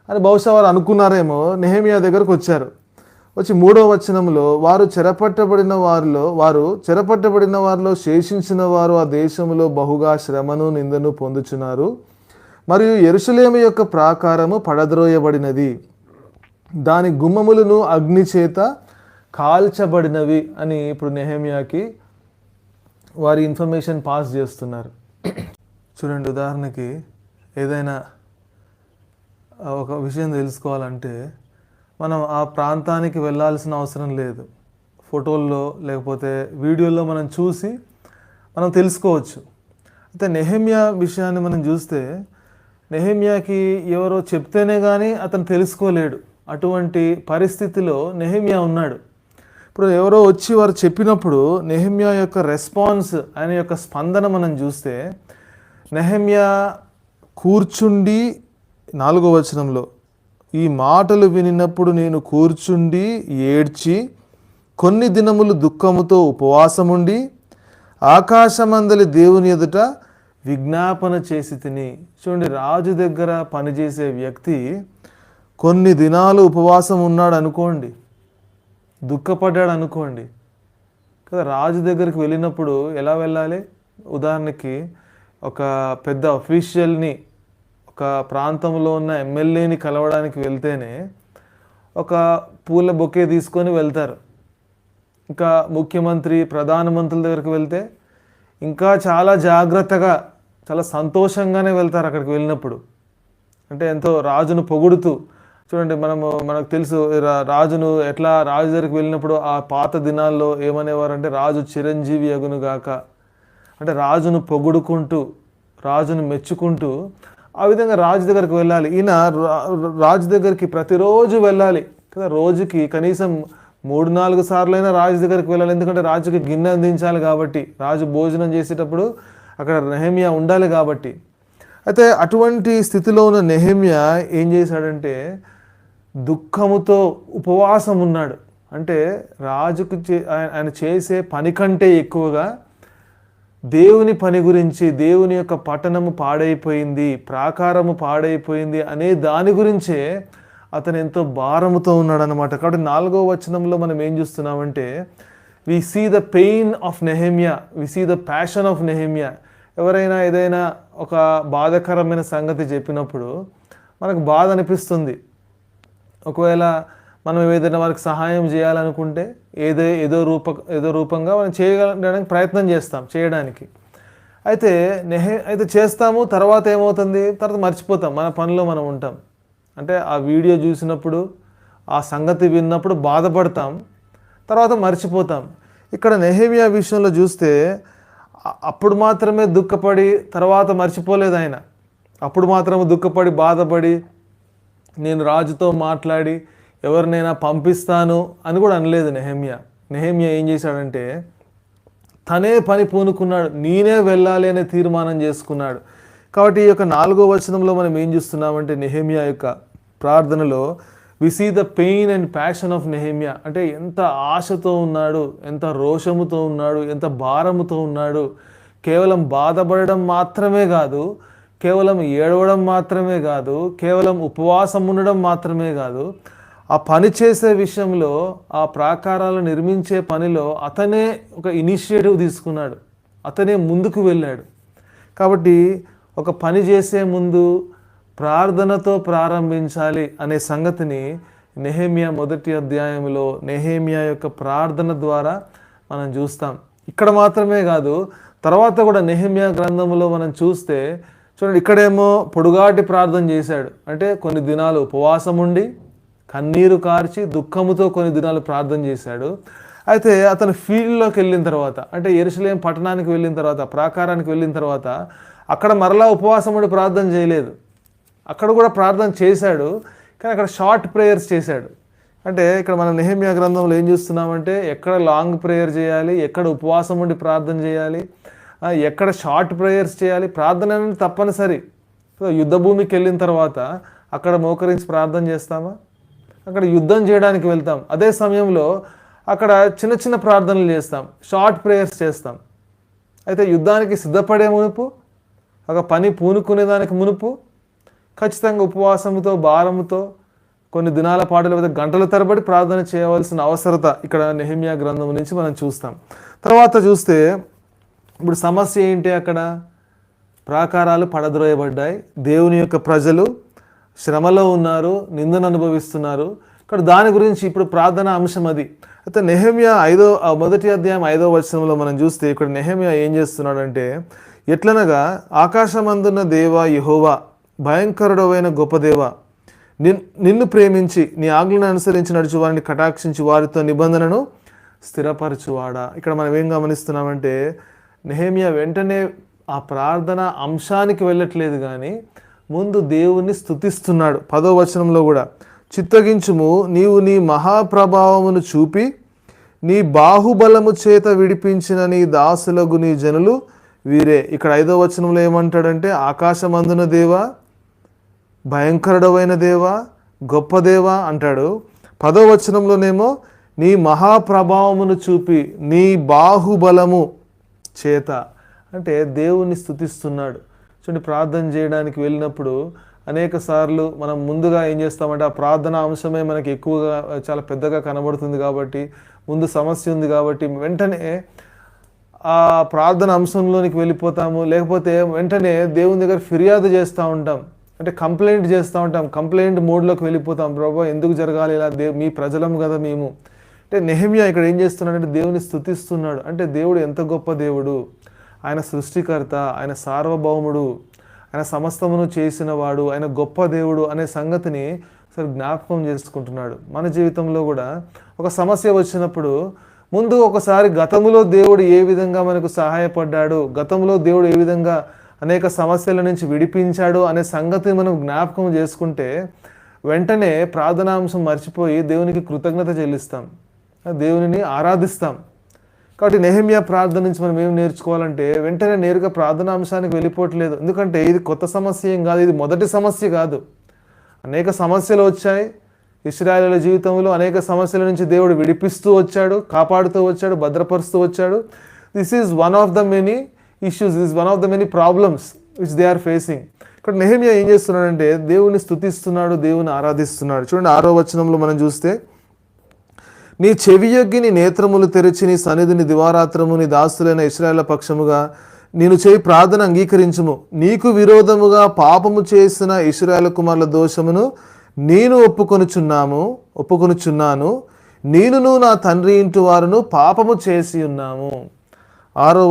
అని బహుశా వారు అనుకున్నారేమో. నెహెమ్యా దగ్గరకు వచ్చారు. వచ్చి 3వ వచనంలో, వారు చెరపట్టబడిన వారిలో శేషించిన వారు ఆ దేశంలో బహుగా శ్రమను నిందను పొందుచున్నారు, మరియు యెరూషలేము యొక్క ప్రాకారము పడద్రోయబడినది, దాని గుమ్మములను అగ్ని చేత కాల్చబడినవి అని ఇప్పుడు నెహెమ్యాకి వారి ఇన్ఫర్మేషన్ పాస్ చేస్తున్నారు. చూడండి, ఉదాహరణకి ఏదైనా ఒక విషయం తెలుసుకోవాలంటే మనం ఆ ప్రాంతానికి వెళ్ళాల్సిన అవసరం లేదు. ఫోటోల్లో లేకపోతే వీడియోల్లో మనం చూసి మనం తెలుసుకోవచ్చు. అయితే నెహెమ్యా విషయాన్ని మనం చూస్తే నెహెమ్యాకి ఎవరో చెప్తేనే కానీ అతను తెలుసుకోలేడు. అటువంటి పరిస్థితిలో నెహెమ్యా ఉన్నాడు. ఇప్పుడు ఎవరో వచ్చి వారు చెప్పినప్పుడు నెహెమ్యా యొక్క రెస్పాన్స్, ఆయన యొక్క స్పందన మనం చూస్తే, నెహెమ్యా కూర్చుండి 4వ వచనంలో, ఈ మాటలు వినినప్పుడు నేను కూర్చుండి ఏడ్చి కొన్ని దినములు దుఃఖముతో ఉపవాసముండి ఆకాశమందలి దేవుని ఎదుట విజ్ఞాపన చేసి తిని. చూడండి, రాజు దగ్గర పనిచేసే వ్యక్తి కొన్ని దినాలు ఉపవాసం ఉన్నాడు అనుకోండి, దుఃఖపడ్డాడు అనుకోండి కదా. రాజు దగ్గరికి వెళ్ళినప్పుడు ఎలా వెళ్ళాలి? ఉదాహరణకి ఒక పెద్ద అఫీషియల్ని, ఒక ప్రాంతంలో ఉన్న ఎమ్మెల్యేని కలవడానికి వెళ్తేనే ఒక పూల బొకే తీసుకొని వెళ్తారు. ఇంకా ముఖ్యమంత్రి, ప్రధానమంత్రుల దగ్గరికి వెళ్తే ఇంకా చాలా జాగ్రత్తగా, చాలా సంతోషంగానే వెళ్తారు అక్కడికి వెళ్ళినప్పుడు. అంటే ఎంతో రాజును పొగుడుతూ. చూడండి, మనకు తెలుసు రాజు దగ్గరికి వెళ్ళినప్పుడు ఆ పాత దినాల్లో ఏమనేవారంటే, రాజు చిరంజీవి అగునుగాక, అంటే రాజును పొగుడుకుంటూ, రాజును మెచ్చుకుంటూ ఆ విధంగా రాజు దగ్గరికి వెళ్ళాలి. ఈయన రాజు దగ్గరికి ప్రతిరోజు వెళ్ళాలి కదా. రోజుకి కనీసం 3-4 సార్లైనా రాజు దగ్గరికి వెళ్ళాలి. ఎందుకంటే రాజుకి గిన్నె అందించాలి కాబట్టి, రాజు భోజనం చేసేటప్పుడు అక్కడ నెహెమ్యా ఉండాలి కాబట్టి. అయితే అటువంటి స్థితిలో ఉన్న నెహెమ్యా ఏం చేశాడంటే దుఃఖముతో ఉపవాసం ఉన్నాడు. అంటే రాజుకు ఆయన చేసే పని కంటే ఎక్కువగా దేవుని పని గురించి, దేవుని యొక్క పట్టణము పాడైపోయింది, ప్రాకారము పాడైపోయింది అనే దాని గురించే అతను ఎంతో భారముతో ఉన్నాడు అనమాట. కాబట్టి 4వ వచనంలో మనం ఏం చూస్తున్నామంటే, we see the pain of Nehemiah, we see the passion of Nehemiah. ఎవరైనా ఏదైనా ఒక బాధాకరమైన సంగతి చెప్పినప్పుడు మనకు బాధ అనిపిస్తుంది. ఒకవేళ మనం ఏదైనా వారికి సహాయం చేయాలనుకుంటే ఏదో రూపంగా మనం చేయడానికి ప్రయత్నం చేస్తాం చేయడానికి. అయితే చేస్తాము, తర్వాత ఏమవుతుంది? తర్వాత మర్చిపోతాం, మన పనిలో మనం ఉంటాం. అంటే ఆ వీడియో చూసినప్పుడు, ఆ సంగతి విన్నప్పుడు బాధపడతాం, తర్వాత మర్చిపోతాం. ఇక్కడ నెహెమ్యా విషయంలో చూస్తే అప్పుడు మాత్రమే దుఃఖపడి తర్వాత మర్చిపోలేదు ఆయన. అప్పుడు మాత్రమే దుఃఖపడి బాధపడి నేను రాజుతో మాట్లాడి ఎవరినైనా పంపిస్తాను అని కూడా అనలేదు నెహెమ్యా. నెహెమ్యా ఏం చేశాడంటే తనే పని పూనుకున్నాడు, నేనే వెళ్ళాలి అనే తీర్మానం చేసుకున్నాడు. కాబట్టి ఈ యొక్క 4వ వచనంలో మనం ఏం చూస్తున్నామంటే నెహెమ్యా యొక్క ప్రార్థనలో we see the pain and passion of Nehemiah. అంటే ఎంత ఆశతో ఉన్నాడు, ఎంత రోషముతో ఉన్నాడు, ఎంత భారముతో ఉన్నాడు. కేవలం బాధపడడం మాత్రమే కాదు, కేవలం ఏడవడం మాత్రమే కాదు, కేవలం ఉపవాసం ఉండడం మాత్రమే కాదు, ఆ పని చేసే విషయంలో, ఆ ప్రాకారాలు నిర్మించే పనిలో అతనే ఒక ఇనిషియేటివ్ తీసుకున్నాడు, అతనే ముందుకు వెళ్ళాడు. కాబట్టి ఒక పని చేసే ముందు ప్రార్థనతో ప్రారంభించాలి అనే సంగతిని నెహెమ్యా మొదటి అధ్యాయంలో నెహెమ్యా యొక్క ప్రార్థన ద్వారా మనం చూస్తాం. ఇక్కడ మాత్రమే కాదు, తర్వాత కూడా నెహెమ్యా గ్రంథంలో మనం చూస్తే చూడండి, ఇక్కడేమో పొడుగాటి ప్రార్థన చేశాడు. అంటే కొన్ని దినాలు ఉపవాసం ఉండి కన్నీరు కార్చి దుఃఖముతో కొన్ని దినాలు ప్రార్థన చేశాడు. అయితే అతను ఫీల్డ్లోకి వెళ్ళిన తర్వాత, అంటే యెరూషలేము పట్టణానికి వెళ్ళిన తర్వాత, ప్రాకారానికి వెళ్ళిన తర్వాత అక్కడ మరలా ఉపవాసం ఉండి ప్రార్థన చేయలేదు. అక్కడ కూడా ప్రార్థన చేశాడు, కానీ అక్కడ షార్ట్ ప్రేయర్స్ చేశాడు. అంటే ఇక్కడ మనం నెహెమ్యా గ్రంథంలో ఏం చూస్తున్నామంటే, ఎక్కడ లాంగ్ ప్రేయర్ చేయాలి, ఎక్కడ ఉపవాసం ఉండి ప్రార్థన చేయాలి, ఎక్కడ షార్ట్ ప్రేయర్స్ చేయాలి. ప్రార్థన అనేది తప్పనిసరి. యుద్ధ భూమికి వెళ్ళిన తర్వాత అక్కడ మోకరించి ప్రార్థన చేస్తామా? అక్కడ యుద్ధం చేయడానికి వెళ్తాం. అదే సమయంలో అక్కడ చిన్న చిన్న ప్రార్థనలు చేస్తాం, షార్ట్ ప్రేయర్స్ చేస్తాం. అయితే యుద్ధానికి సిద్ధపడే మునుపు, ఒక పని పూనుకునేదానికి మునుపు ఖచ్చితంగా ఉపవాసంతో భారముతో కొన్ని దినాల పాటు లేకపోతే గంటల తరబడి ప్రార్థన చేయవలసిన అవసరత ఇక్కడ నెహెమ్యా గ్రంథం నుంచి మనం చూస్తాం. తర్వాత చూస్తే ఇప్పుడు సమస్య ఏంటి? అక్కడ ప్రాకారాలు పడద్రోయబడ్డాయి, దేవుని యొక్క ప్రజలు శ్రమలో ఉన్నారు, నిందను అనుభవిస్తున్నారు. ఇక్కడ దాని గురించి ఇప్పుడు ప్రార్థన అంశం అది. అయితే నెహెమ్యా మొదటి అధ్యాయం 5వ వచనంలో మనం చూస్తే ఇక్కడ నెహెమ్యా ఏం చేస్తున్నాడంటే, ఎట్లనగా ఆకాశమందున్న దేవా యెహోవా, భయంకరుడవైన గొప్ప దేవా, నిన్ను ప్రేమించి నీ ఆజ్ఞలను అనుసరించి నడుచు వారిని కటాక్షించి వారితో నిబంధనను స్థిరపరచువాడా. ఇక్కడ మనం ఏం గమనిస్తున్నామంటే, నెహెమ్యా వెంటనే ఆ ప్రార్థన అంశానికి వెళ్ళట్లేదు, కానీ ముందు దేవుణ్ణి స్తుతిస్తున్నాడు. 10వ వచనంలో కూడా, చిత్తగించుము, నీవు నీ మహాప్రభావమును చూపి నీ బాహుబలము చేత విడిపించిన నీ దాసులకు నీ జనులు వీరే. ఇక్కడ 5వ వచనంలో ఏమంటాడంటే, ఆకాశమందున దేవా, భయంకరుడవైన దేవా, గొప్ప దేవా అంటాడు. 10వ వచనంలోనేమో నీ మహాప్రభావమును చూపి నీ బాహుబలము చేత, అంటే దేవుణ్ణి స్తుతిస్తున్నాడు. చూడండి, ప్రార్థన చేయడానికి వెళ్ళినప్పుడు అనేక సార్లు మనం ముందుగా ఏం చేస్తామంటే, ఆ ప్రార్థన అంశమే మనకి ఎక్కువగా చాలా పెద్దగా కనబడుతుంది కాబట్టి, ముందు సమస్య ఉంది కాబట్టి వెంటనే ఆ ప్రార్థన అంశంలోనికి వెళ్ళిపోతాము. లేకపోతే వెంటనే దేవుని దగ్గర ఫిర్యాదు చేస్తూ ఉంటాం, అంటే కంప్లైంట్ చేస్తూ ఉంటాం, కంప్లైంట్ మోడ్లోకి వెళ్ళిపోతాం. ప్రభు ఎందుకు జరగాలి ఇలా, మీ ప్రజలం కదా మేము. అంటే నెహెమ్యా ఇక్కడ ఏం చేస్తున్నాడంటే దేవుని స్తుతిస్తున్నాడు. అంటే దేవుడు ఎంత గొప్ప దేవుడు, ఆయన సృష్టికర్త, ఆయన సార్వభౌముడు, ఆయన సమస్తమును చేసినవాడు, ఆయన గొప్ప దేవుడు అనే సంగతిని అసలు జ్ఞాపకం చేసుకుంటున్నాడు. మన జీవితంలో కూడా ఒక సమస్య వచ్చినప్పుడు ముందు ఒకసారి గతంలో దేవుడు ఏ విధంగా మనకు సహాయపడ్డాడు, గతంలో దేవుడు ఏ విధంగా అనేక సమస్యల నుంచి విడిపించాడు అనే సంగతిని మనం జ్ఞాపకం చేసుకుంటే వెంటనే ప్రార్థనాంశం మర్చిపోయి దేవునికి కృతజ్ఞత చెల్లిస్తాం, దేవునిని ఆరాధిస్తాం. కాబట్టి నెహెమ్యా ప్రార్థన నుంచి మనం ఏం నేర్చుకోవాలంటే, వెంటనే నేరుగా ప్రార్థనాంశానికి వెళ్ళిపోవట్లేదు. ఎందుకంటే ఇది కొత్త సమస్య ఏం కాదు, ఇది మొదటి సమస్య కాదు. అనేక సమస్యలు వచ్చాయి ఇశ్రాయేలుల జీవితంలో, అనేక సమస్యల నుంచి దేవుడు విడిపిస్తూ వచ్చాడు, కాపాడుతూ వచ్చాడు, భద్రపరుస్తూ వచ్చాడు. This is one of the many issues, this one of the many problems which they are facing. ఇక్కడ నెహెమ్యా ఏం చేస్తున్నాడంటే దేవుని స్తుతిస్తున్నాడు, దేవుని ఆరాధిస్తున్నాడు. చూడండి 6వ వచనంలో మనం చూస్తే, నీ చెవియొగ్గి నీ నేత్రములు తెరిచి నీ సన్నిధిని దివారాత్రము నీ దాసులైన ఇశ్రాయేలు పక్షముగా నేను చేయి ప్రార్థన అంగీకరించుము. నీకు విరోధముగా పాపము చేసిన ఇశ్రాయేలు కుమారుల దోషమును నేను ఒప్పుకొనుచున్నాను. నేనును నా తండ్రి ఇంటి వారును పాపము చేసి ఉన్నాము. 6వ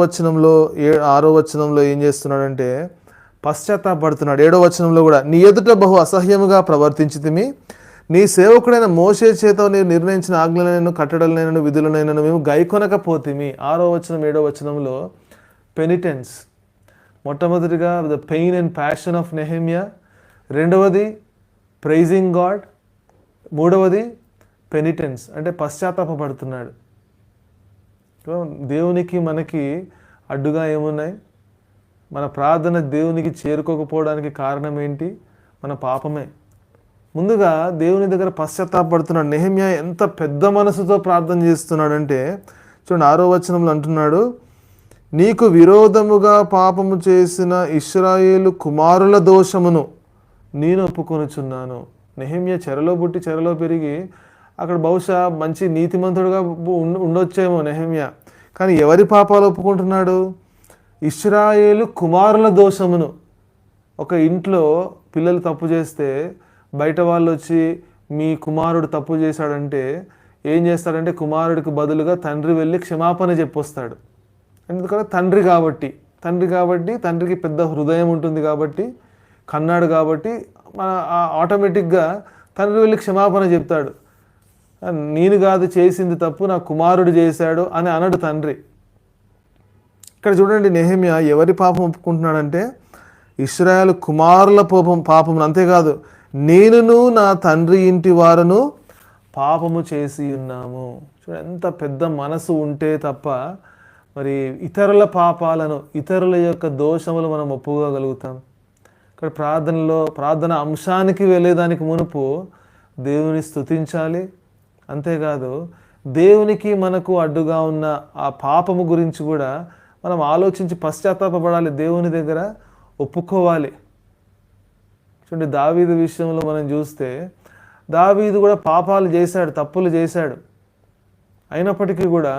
వచనంలో ఏం చేస్తున్నాడంటే పశ్చాత్తాపడుతున్నాడు. 7వ వచనంలో కూడా, నీ ఎదుట బహు అసహ్యముగా ప్రవర్తించితిమి, నీ సేవకుడైన మోషే చేత నీవు నిర్ణయించిన ఆజ్ఞలైనను కట్టడలైనను విధులనైనను మేము గైకొనకపోతిమి. 6వ వచనం 7వ వచనంలో పెనిటెన్స్. మొట్టమొదటిగా the pain and passion of Nehemiah, రెండవది ప్రైజింగ్ గాడ్, మూడవది పెనిటెన్స్ అంటే పశ్చాత్తాపడుతున్నాడు. దేవునికి మనకి అడ్డుగా ఏమున్నాయి? మన ప్రార్థన దేవునికి చేరుకోకపోవడానికి కారణం ఏంటి? మన పాపమే. ముందుగా దేవుని దగ్గర పశ్చాత్తాపడుతున్నాడు. నెహెమ్యా ఎంత పెద్ద మనసుతో ప్రార్థన చేస్తున్నాడంటే చూడండి 6వ వచనంలో అంటున్నాడు, నీకు విరోధముగా పాపము చేసిన ఇశ్రాయేలు కుమారుల దోషమును నేను ఒప్పుకొనుచున్నాను. నెహెమ్యా చెరలో పుట్టి చెరలో పెరిగి అక్కడ బహుశా మంచి నీతిమంతుడుగా ఉండొచ్చేమో నెహెమ్యా. కానీ ఎవరి పాపాలు ఒప్పుకుంటున్నాడు? ఇశ్రాయేలు కుమారుల దోషమును. ఒక ఇంట్లో పిల్లలు తప్పు చేస్తే బయట వాళ్ళు వచ్చి మీ కుమారుడు తప్పు చేశాడంటే ఏం చేస్తాడంటే కుమారుడికి బదులుగా తండ్రి వెళ్ళి క్షమాపణ చెప్పొస్తాడు. ఎందుకంటే తండ్రి కాబట్టి తండ్రికి పెద్ద హృదయం ఉంటుంది కాబట్టి, కన్నాడు కాబట్టి మన ఆటోమేటిక్గా తండ్రి వెళ్ళి క్షమాపణ చెప్తాడు. నేను కాదు చేసింది తప్పు, నా కుమారుడు చేశాడు అని అనడు తండ్రి. ఇక్కడ చూడండి నెహెమ్యా ఎవరి పాపం ఒప్పుకుంటున్నాడంటే ఇశ్రాయేలు కుమారుల పాపం. అంతేకాదు, నేనును నా తండ్రి ఇంటి వారును పాపము చేసి ఉన్నాము. చూడండి ఎంత పెద్ద మనసు ఉంటే తప్ప మరి ఇతరుల పాపాలను, ఇతరుల యొక్క దోషములు మనం ఒప్పుకోగలుగుతాం. ఇక్కడ ప్రార్థన అంశానికి వెళ్ళేదానికి మునుపు దేవుని స్తుతించాలి. అంతేకాదు దేవునికి మనకు అడ్డుగా ఉన్న ఆ పాపము గురించి కూడా మనం ఆలోచించి పశ్చాత్తాపపడాలి, దేవుని దగ్గర ఒప్పుకోవాలి. చూడండి దావీదు విషయంలో మనం చూస్తే దావీదు కూడా పాపాలు చేశాడు, తప్పులు చేశాడు. అయినప్పటికీ కూడా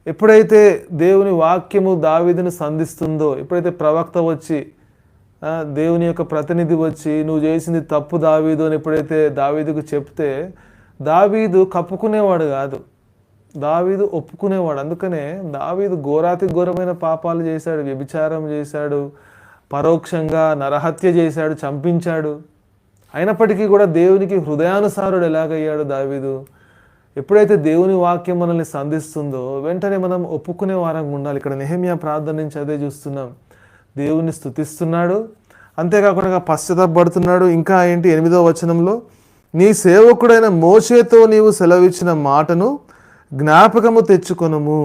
ఎప్పుడైతే దేవుని వాక్యము దావీదును సంధిస్తుందో, ఎప్పుడైతే ప్రవక్త వచ్చి దేవుని యొక్క ప్రతినిధి వచ్చి నువ్వు చేసింది తప్పు దావీదు అని ఎప్పుడైతే దావీదుకు చెప్తే దావీదు కప్పుకునేవాడు కాదు, దావీదు ఒప్పుకునేవాడు. అందుకనే దావీదు ఘోరాతి ఘోరమైన పాపాలు చేశాడు, వ్యభిచారం చేశాడు, పరోక్షంగా నరహత్య చేశాడు, చంపించాడు. అయినప్పటికీ కూడా దేవునికి హృదయానుసారుడు ఎలాగయ్యాడు దావీదు? ఎప్పుడైతే దేవుని వాక్యం మనల్ని సంధిస్తుందో వెంటనే మనం ఒప్పుకునే వారంగా ఉండాలి. ఇక్కడ నెహెమ్యా ప్రార్థన నుంచి అదే చూస్తున్నాం. దేవుని స్తుతిస్తున్నాడు, అంతేకాకుండా పశ్చాత్తాపడుతున్నాడు. ఇంకా ఏంటి 8వ వచనంలో, నీ సేవకుడైన మోషేతో నీవు సెలవిచ్చిన మాటను జ్ఞాపకము తెచ్చుకొనుము.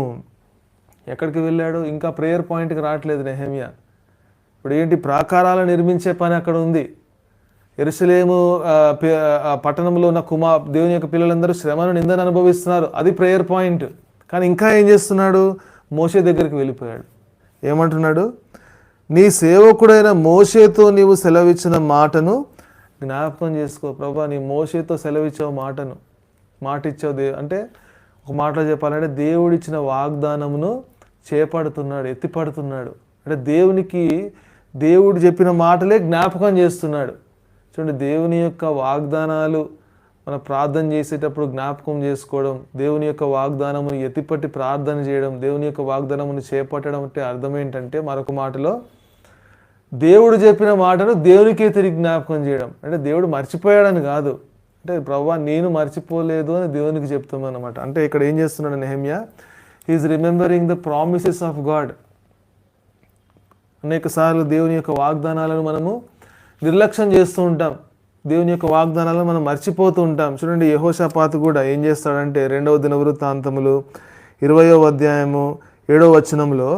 ఎక్కడికి వెళ్ళాడు? ఇంకా ప్రేయర్ పాయింట్కి రావట్లేదు నెహెమ్యా. ఇప్పుడు ఏంటి? ప్రాకారాలు నిర్మించే పని అక్కడ ఉంది. యెరూషలేము పట్టణంలో ఉన్న దేవుని యొక్క పిల్లలందరూ శ్రమను నిందను అనుభవిస్తున్నారు, అది ప్రేయర్ పాయింట్. కానీ ఇంకా ఏం చేస్తున్నాడు? మోషే దగ్గరికి వెళ్ళిపోయాడు. ఏమంటున్నాడు? నీ సేవకుడైన మోషేతో నీవు సెలవిచ్చిన మాటను జ్ఞాపకం చేసుకో. ప్రభా, నీ మోషేతో సెలవిచ్చావు మాట ఇచ్చావు. అంటే ఒక మాటలో చెప్పాలంటే దేవుడిచ్చిన వాగ్దానమును చేపడుతున్నాడు, ఎత్తిపడుతున్నాడు. అంటే దేవుడు చెప్పిన మాటలే జ్ఞాపకం చేస్తున్నాడు. చూడండి, దేవుని యొక్క వాగ్దానాలు మన ప్రార్థన చేసేటప్పుడు జ్ఞాపకం చేసుకోవడం, దేవుని యొక్క వాగ్దానమును ఎత్తిపట్టి ప్రార్థన చేయడం, దేవుని యొక్క వాగ్దానమును చేపట్టడం అంటే అర్థం ఏంటంటే మరొక మాటలో దేవుడు చెప్పిన మాటను దేవునికే తిరిగి జ్ఞాపకం చేయడం. అంటే దేవుడు మర్చిపోయాడని కాదు, అంటే ప్రభువా నేను మర్చిపోలేదు అని దేవునికి చెప్తాం అన్నమాట. అంటే ఇక్కడ ఏం చేస్తున్నాడు Nehemiah? He is remembering the promises of God. అనేక సార్లు దేవుని యొక్క వాగ్దానాలను మనము నిర్లక్ష్యం చేస్తూ ఉంటాం, దేవుని యొక్క వాగ్దానాలను మనం మర్చిపోతూ ఉంటాం. చూడండి, యెహోషాపాతు కూడా ఏం చేస్తాడంటే 2వ దినవృత్తాంతములు 20వ అధ్యాయము 7వ వచనంలో,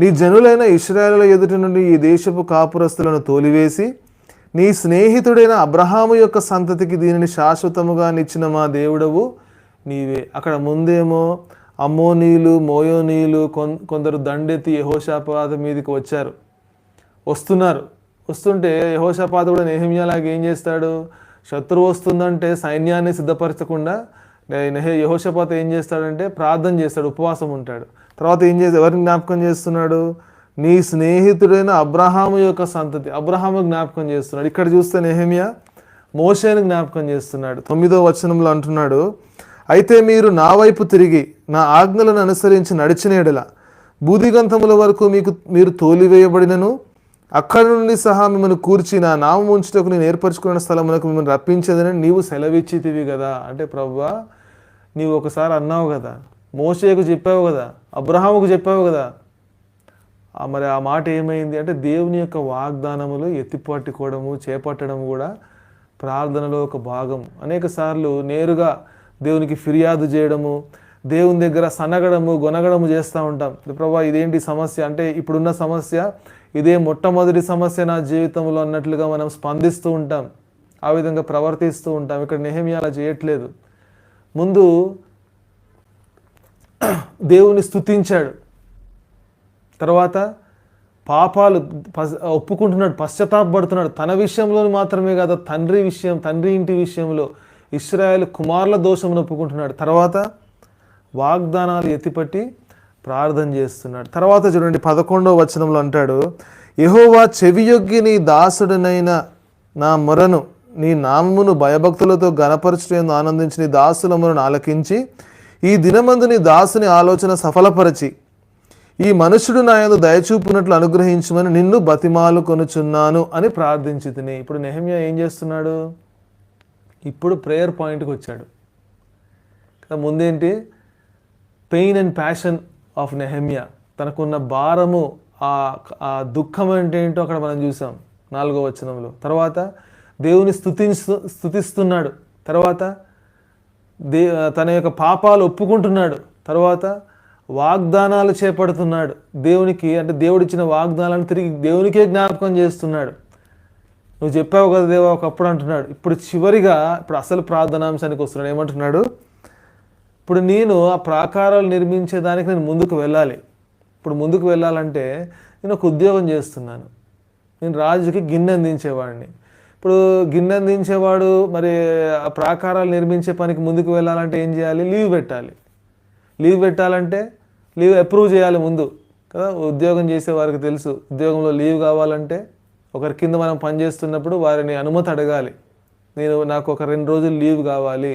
నీ జనులైన ఇశ్రాయేలుల ఎదుటి నుండి ఈ దేశపు కాపురస్తులను తోలివేసి నీ స్నేహితుడైన అబ్రహాము యొక్క సంతతికి దీనిని శాశ్వతముగా నిచ్చిన మా దేవుడవు నీవే. అక్కడ ముందేమో అమ్మోనీయులు, మోయోనీయులు కొందరు దండెత్తి యెహోషాపాతు మీదకి వస్తుంటే యెహోషాపాతు కూడా నెహెమ్యాలాగా ఏం చేస్తాడు? శత్రువు వస్తుందంటే సైన్యాన్ని సిద్ధపరచకుండా యెహోషాపాతు ఏం చేస్తాడంటే ప్రార్థన చేస్తాడు, ఉపవాసం ఉంటాడు. తర్వాత ఎవరిని జ్ఞాపకం చేస్తున్నాడు? నీ స్నేహితుడైన అబ్రహాము యొక్క సంతతి, అబ్రహాము జ్ఞాపకం చేస్తున్నాడు. ఇక్కడ చూస్తే నెహెమ్యా మోషేని జ్ఞాపకం చేస్తున్నాడు. 9వ వచనంలో అంటున్నాడు, అయితే మీరు నా వైపు తిరిగి నా ఆజ్ఞలను అనుసరించి నడిచిన యెడల బూదిగంతముల వరకు మీరు తోలివేయబడినను అక్కడి నుండి సహా మిమ్మల్ని కూర్చి నా నామం ఉంచుటకు నేను ఏర్పరచుకున్న స్థలమునకు మిమ్మల్ని రప్పించదని నీవు సెలవిచ్చితివి కదా. అంటే ప్రభువా, నీవు ఒకసారి అన్నావు కదా, మోషేకు చెప్పావు కదా, అబ్రహాముకు చెప్పావు కదా. మరి ఆ మాట ఏమైంది అంటే దేవుని యొక్క వాగ్దానములు ఎత్తిపట్టుకోవడము, చేపట్టడం కూడా ప్రార్థనలో ఒక భాగం. అనేక సార్లు నేరుగా దేవునికి ఫిర్యాదు చేయడము, దేవుని దగ్గర సనగడము, గొనగడము చేస్తూ ఉంటాం. ప్రభువా, ఇదేంటి సమస్య అంటే ఇప్పుడున్న సమస్య ఇదే మొట్టమొదటి సమస్య నా జీవితంలో అన్నట్లుగా మనం స్పందిస్తూ ఉంటాం. ఆ విధంగా ప్రవర్తిస్తూ ఉంటాం. ఇక్కడ నెహెమ్యా అలా చేయట్లేదు. ముందు దేవుని స్తుతించాడు, తర్వాత పాపాలు ఒప్పుకుంటున్నాడు, పశ్చాత్తాపడుతున్నాడు. తన విషయంలో మాత్రమే కాదు, తండ్రి ఇంటి విషయంలో ఇశ్రాయేలు కుమారుల దోషమును ఒప్పుకుంటున్నాడు. తర్వాత వాగ్దానాలు ఎత్తిపట్టి ప్రార్థన చేస్తున్నాడు. తర్వాత చూడండి 11వ వచనంలో అంటాడు, యెహోవా చెవియొగ్గి నీ దాసుడనైన నా మొరను, నీ నామమును భయభక్తులతో గణపరచుటయందు ఆనందించి నీ దాసుల మొరను ఆలకించి ఈ దినమందు నీ దాసుని ఆలోచన సఫలపరచి ఈ మనుషుడు నా యందు దయచూపునట్లు అనుగ్రహించమని నిన్ను బతిమాలు కొనుచున్నాను అని ప్రార్థించి తిని. ఇప్పుడు నెహెమ్యా ఏం చేస్తున్నాడు? ఇప్పుడు ప్రేయర్ పాయింట్కి వచ్చాడు. ముందేంటి? Pain and passion of Nehemiah, తనకున్న భారము, ఆ దుఃఖం అంటే ఏంటో అక్కడ మనం చూసాం 4వ వచనంలో. తర్వాత దేవుని స్తుతిస్తున్నాడు, తర్వాత తన యొక్క పాపాలు ఒప్పుకుంటున్నాడు, తర్వాత వాగ్దానాలు చేపడుతున్నాడు. దేవునికి అంటే దేవుడిచ్చిన వాగ్దానాలను తిరిగి దేవునికే జ్ఞాపకం చేస్తున్నాడు. నువ్వు చెప్పావు కదా దేవా ఒకప్పుడు అంటున్నాడు. ఇప్పుడు చివరిగా ఇప్పుడు అసలు ప్రార్థనాంశానికి వస్తున్నాడు. ఏమంటున్నాడు? ఇప్పుడు నేను ఆ ప్రాకారాలు నిర్మించేదానికి నేను ముందుకు వెళ్ళాలి. ఇప్పుడు ముందుకు వెళ్ళాలంటే నేను ఒక ఉద్యోగం చేస్తున్నాను. నేను రాజుకి గిన్నె అందించేవాడిని. ఇప్పుడు గిన్నె అందించేవాడు మరి ఆ ప్రాకారాలు నిర్మించే పనికి ముందుకు వెళ్ళాలంటే ఏం చేయాలి? లీవ్ పెట్టాలి. లీవ్ పెట్టాలంటే లీవ్ అప్రూవ్ చేయాలి ముందు కదా. ఉద్యోగం చేసే వారికి తెలుసు, ఉద్యోగంలో లీవ్ కావాలంటే ఒకరి కింద మనం పనిచేస్తున్నప్పుడు వారిని అనుమతి అడగాలి. నాకు ఒక 2 రోజులు లీవ్ కావాలి.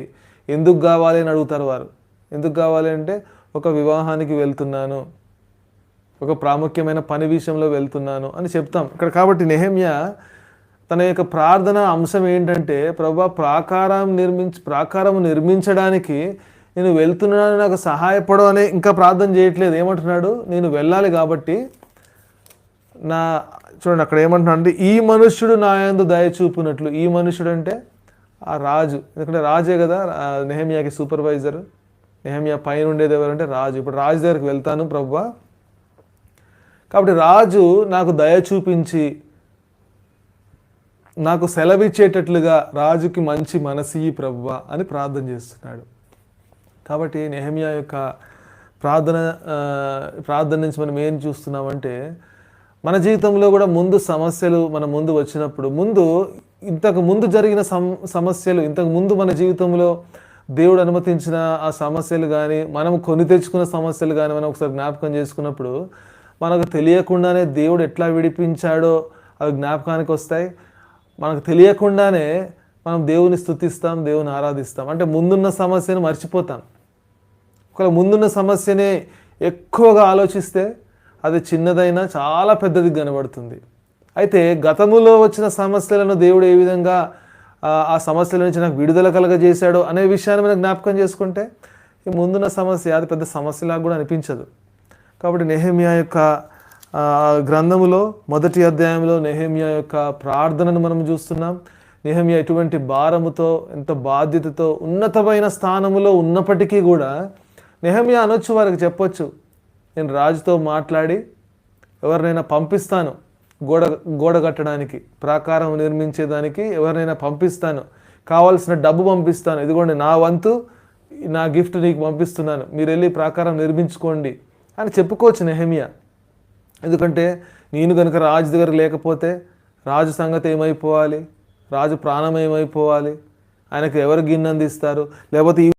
ఎందుకు కావాలి అని అడుగుతారు వారు. ఎందుకు కావాలి అంటే ఒక వివాహానికి వెళ్తున్నాను, ఒక ప్రాముఖ్యమైన పని విషయంలో వెళ్తున్నాను అని చెప్తాం ఇక్కడ. కాబట్టి నెహెమ్యా తన యొక్క ప్రార్థన అంశం ఏంటంటే, ప్రభువా ప్రాకారం నిర్మించడానికి నేను వెళ్తున్నాను, నాకు సహాయపడు అని ఇంకా ప్రార్థన చేయట్లేదు. ఏమంటున్నాడు? నేను వెళ్ళాలి కాబట్టి చూడండి అక్కడ ఏమంటున్నాడు అంటే, ఈ మనుష్యుడు నా యందు దయ చూపునట్లు. ఈ మనుష్యుడు అంటే ఆ రాజు, ఎందుకంటే రాజే కదా నెహెమ్యాకి సూపర్వైజర్. నెహెమ్యా పైన ఉండేది ఎవరంటే రాజు. ఇప్పుడు రాజు దగ్గరికి వెళ్తాను ప్రభువా, కాబట్టి రాజు నాకు దయ చూపించి నాకు సెలవిచ్చేటట్లుగా రాజుకి మంచి మనసి ప్రభువా అని ప్రార్థన చేస్తున్నాడు. కాబట్టి నెహెమ్యా యొక్క ప్రార్థన నుంచి మనం ఏం చూస్తున్నామంటే, మన జీవితంలో కూడా ముందు సమస్యలు మన ముందు వచ్చినప్పుడు, ఇంతకు ముందు జరిగిన సమస్యలు, ఇంతకు ముందు మన జీవితంలో దేవుడు అనుమతించిన ఆ సమస్యలు కానీ, మనం కొని తెచ్చుకున్న సమస్యలు కానీ మనం ఒకసారి జ్ఞాపకం చేసుకున్నప్పుడు మనకు తెలియకుండానే దేవుడు ఎట్లా విడిపించాడో అవి జ్ఞాపకానికి వస్తాయి. మనకు తెలియకుండానే మనం దేవుని స్తుతిస్తాం, దేవుని ఆరాధిస్తాం. అంటే ముందున్న సమస్యను మర్చిపోతాం. ఒకవేళ ముందున్న సమస్యనే ఎక్కువగా ఆలోచిస్తే అది చిన్నదైనా చాలా పెద్దది కనబడుతుంది. అయితే గతములో వచ్చిన సమస్యలను దేవుడు ఏ విధంగా ఆ సమస్యల నుంచి నాకు విడుదల కలగజేశాడో అనే విషయాన్ని మనం జ్ఞాపకం చేసుకుంటే ఈ ముందున్న సమస్య అది పెద్ద సమస్యలాగా కూడా అనిపించదు. కాబట్టి నెహెమ్యా యొక్క గ్రంథములో 1వ అధ్యాయంలో నెహెమ్యా యొక్క ప్రార్థనను మనం చూస్తున్నాం. నెహెమ్యా ఎటువంటి భారముతో, ఎంత బాధ్యతతో ఉన్నతమైన స్థానములో ఉన్నప్పటికీ కూడా నెహెమ్యా అనొచ్చు, వారికి చెప్పొచ్చు, నేను రాజుతో మాట్లాడి ఎవరినైనా పంపిస్తాను, గోడ కట్టడానికి, ప్రాకారం నిర్మించేదానికి ఎవరినైనా పంపిస్తాను, కావాల్సిన డబ్బు పంపిస్తాను, ఇదిగోండి నా వంతు, నా గిఫ్ట్ నీకు పంపిస్తున్నాను, మీరు వెళ్ళి ప్రాకారం నిర్మించుకోండి అని చెప్పుకోవచ్చు నెహెమ్యా. ఎందుకంటే నేను కనుక రాజు దగ్గర లేకపోతే రాజు సంగతి ఏమైపోవాలి, రాజు ప్రాణం ఏమైపోవాలి, ఆయనకు ఎవరు గిన్నె అందిస్తారు, లేకపోతే